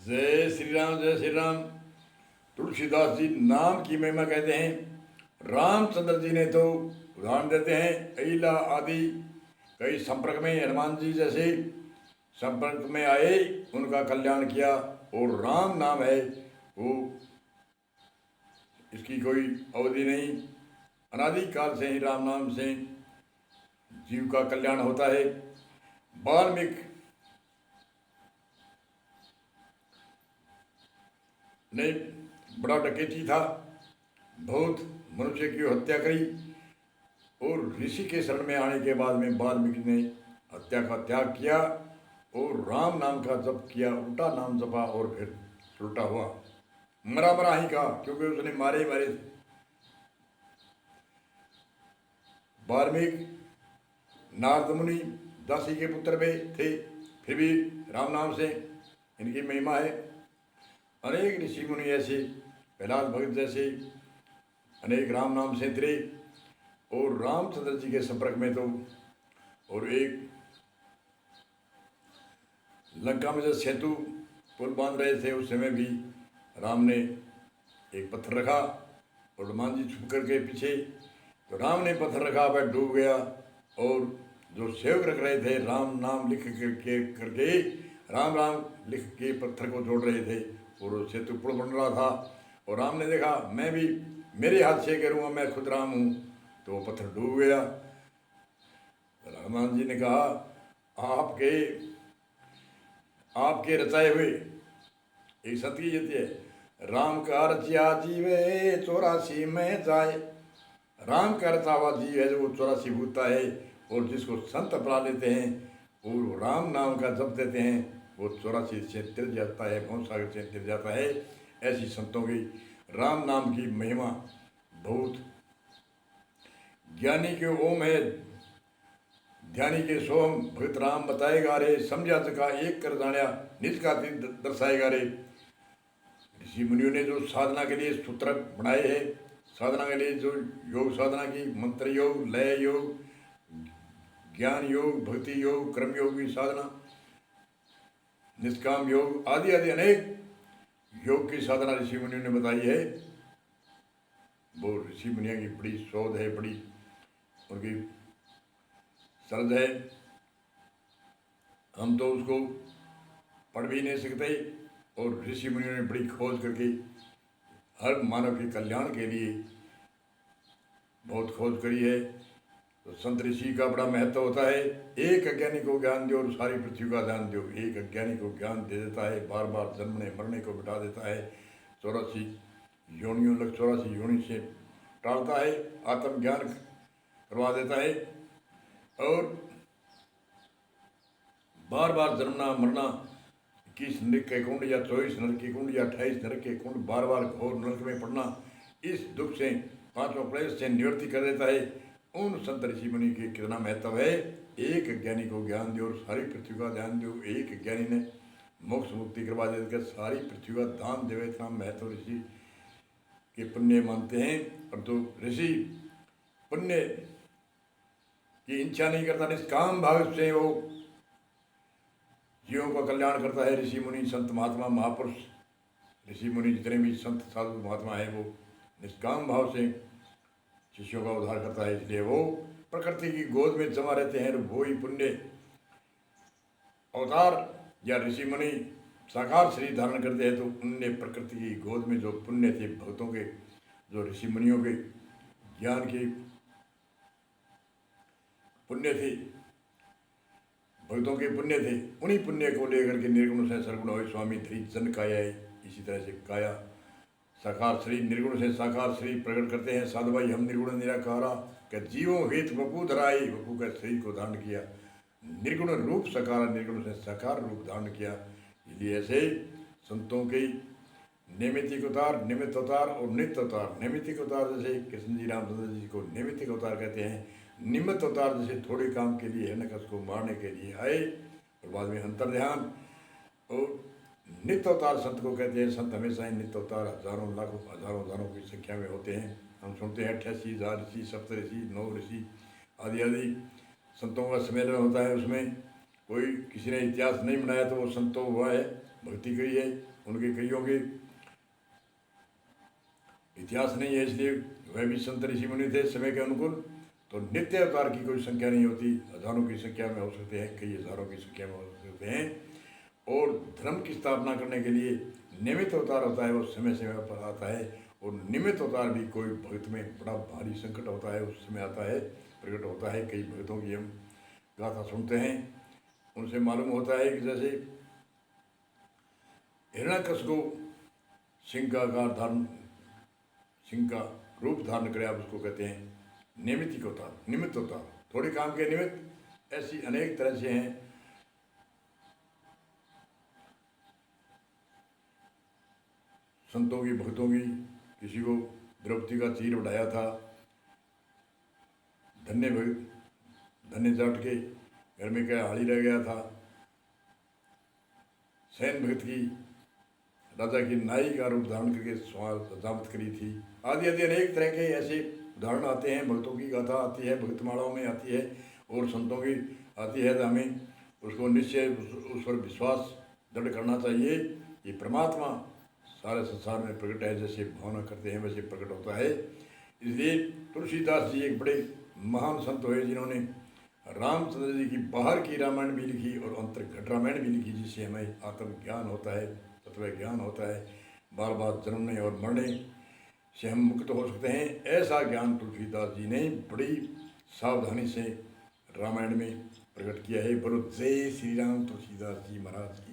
जय श्री राम, जय श्री राम। तुलसीदास जी नाम की महिमा कहते हैं। रामचंद्र जी ने तो उदाहरण देते हैं, अहिला आदि कई संपर्क में हनुमान जी जैसे संपर्क में आए, उनका कल्याण किया। और राम नाम है वो, इसकी कोई अवधि नहीं, अनादिकाल से ही राम नाम से जीव का कल्याण होता है। वाल्मीकि ने बड़ा डकैती था, बहुत मनुष्य की हत्या करी, और ऋषि के शरण में आने के बाद में वाल्मीकि ने हत्या का त्याग किया और राम नाम का जप किया, उल्टा नाम जपा और फिर उल्टा हुआ, मरा मरा ही कहा, क्योंकि उसने मारे ही मारे थे। वाल्मीकि नारद मुनि दासी के पुत्र में थे, फिर भी राम नाम से इनकी महिमा है। अनेक ऋषि मुनि ऐसे, प्रहलाद भगत जैसे अनेक राम नाम से थे, और रामचंद्र जी के संपर्क में तो, और एक लंका में जब सेतु पुल बांध रहे थे उस समय भी राम ने एक पत्थर रखा और हनुमान जी छुप करके पीछे, तो राम ने पत्थर रखा, वह डूब गया। और जो सेवक रख रहे थे राम नाम लिख करके राम राम लिख के पत्थर को जोड़ रहे थे, और सेतु पुल बन रहा था, और राम ने देखा मैं भी मेरे हाथ से करूँगा, मैं खुद राम हूँ, तो वो पत्थर डूब गया। हनुमान जी ने कहा आपके रचाए हुए एक सती जीती है, राम का रचिया जीवे 84 में जाए। राम का रचा हुआ जीव है जो 84 भूता है, और जिसको संत अपना लेते हैं और राम नाम का जप देते हैं, वो 84 से तिर जाता है, भौं सागर से तिर जाता है। ऐसी संतों की राम नाम की महिमा बहुत। ज्ञानी के ओम है, ध्यानी के सोम, भगत राम बताएगा रे, समझा सका एक कर जानिया, निज का दर्शाएगा रे। ऋषि मुनियों ने जो साधना के लिए सूत्र बनाए हैं, साधना के लिए जो योग साधना की, मंत्र योग, लय योग, ज्ञान योग, भक्ति योग, कर्म योग की साधना, निष्काम योग आदि आदि अनेक योग की साधना ऋषि मुनियों ने बताई है। वो ऋषि मुनियों की बड़ी शोध है, बड़ी उनकी सरद है। हम तो उसको पढ़ भी नहीं सकते, और ऋषि मुनियों ने बड़ी खोज करके हर मानव के कल्याण के लिए बहुत खोज करी है। तो संत ऋषि का बड़ा महत्व होता है। एक अज्ञानी को ज्ञान दो और सारी पृथ्वी का ध्यान दो। एक अज्ञानी को ज्ञान दे देता है, बार बार जन्मने मरने को बिठा देता है, 84 योनियों 84 योनि से टालता है, आत्मज्ञान करवा देता है, और बार बार जन्मना मरना, 21 नरक के कुंड या 24 नरक के कुंड या 28 नरक के कुंड, बार बार घोर नरक में पड़ना, इस दुख से, पांचों क्लेश से निवृत्ति कर देता है। उन संत ऋषि मुनि के कितना महत्व है। एक ज्ञानी को ज्ञान दो और सारी पृथ्वी का ध्यान दो। एक ज्ञानी ने मोक्ष मुक्ति करवा देकर सारी पृथ्वी का दान देवे, इतना महत्व ऋषि के पुण्य मानते हैं। परंतु ऋषि पुण्य की इच्छा नहीं करता, निष्काम भाव से वो जीवों का कल्याण करता है। ऋषि मुनि संत महात्मा महापुरुष, ऋषि मुनि जितने भी संत साधु महात्मा है, वो निष्काम भाव से शिष्यों का उद्धार करता है, इसलिए वो प्रकृति की गोद में जमा रहते हैं। वो ही पुण्य अवतार या ऋषि मुनि साकार शरीर धारण करते हैं, तो उनने प्रकृति की गोद में जो पुण्य थे, भक्तों के, जो ऋषि मुनियों के ज्ञान के पुण्य थे, भक्तों के पुण्य थे, उन्हीं पुण्य को लेकर के निर्गुण से सरगुण हो स्वामी धरी जन काया है। इसी तरह से काया साकार शरीर, निर्गुण से साकार शरीर प्रकट करते हैं। साधु भाई हम निर्गुण निराकारा क्या जीवों हित वपु धराई, वपु का शरीर को धारण किया, निर्गुण रूप सकारा, निर्गुण से साकार रूप धारण किया। इसलिए ऐसे संतों के नैमित्तिक अवतार, निमित्त अवतार और नित्य अवतार। नैमित्तिक अवतार जैसे कृष्ण जी रामचंद्र जी को नैमित्तिक अवतार कहते हैं। निमित्त अवतार जैसे थोड़े काम के लिए हिरण्यकश्यप को मारने के लिए आए और बाद में अंतर्ध्यान। और नित्य अवतार संत को कहते हैं। संत हमेशा ही नित्य अवतार हजारों लाखों हजारों हजारों की संख्या में होते हैं। हम सुनते हैं 88,000 ऋषि, सप्त ऋषि, 9 ऋषि आदि आदि संतों का सम्मेलन होता है। उसमें कोई किसी ने इतिहास नहीं बनाया तो वो संतों हुआ है, भक्ति करी है, उनके कईयों के इतिहास नहीं है, इसलिए वह भी संत ऋषि मुनि थे समय के अनुकूल। तो नित्य अवतार की कोई संख्या नहीं होती, हजारों की संख्या में हो सकते हैं, कई हजारों की संख्या में हो सकते हैं। और धर्म की स्थापना करने के लिए निमित्त अवतार होता है, वो समय समय पर आता है। और निमित्त अवतार भी कोई भक्त में बड़ा भारी संकट होता है, उस समय आता है, प्रकट होता है। कई भक्तों की हम गाथा सुनते हैं, उनसे मालूम होता है कि जैसे हिरण्यकश्यप को सिंह का आकार धारण, सिंह का रूप धारण करे, आप उसको कहते हैं निमित्तिक अवतार, निमित्त अवतार, थोड़े काम के निमित्त। ऐसी अनेक तरह से हैं। संतों की, भक्तों की, किसी को द्रौपदी का चीर उठाया था, धन्य भक्त, धन्य जाट के घर में क्या हाली रह गया था, सैन भक्त की राजा की नाई का रूप धारण करके सजावट करी थी, आदि आदि अनेक तरह के ऐसे उदाहरण आते हैं। भक्तों की गाथा आती है, भक्तमालाओं में आती है, और संतों की आती है। तो हमें उसको निश्चय उस पर विश्वास दृढ़ करना चाहिए कि परमात्मा सारे संसार में प्रकट है, जैसे भावना करते हैं वैसे प्रकट होता है। इसलिए तुलसीदास जी एक बड़े महान संत हुए, जिन्होंने रामचंद्र जी की बाहर की रामायण भी लिखी और अंतर्घट रामायण भी लिखी, जिससे हमें आत्मज्ञान होता है, तत्व ज्ञान होता है, बार बार जन्मने और मरने से हम मुक्त हो सकते हैं। ऐसा ज्ञान तुलसीदास जी ने बड़ी सावधानी से रामायण में प्रकट किया है। बोलो जय श्री राम तुलसीदास जी महाराज की।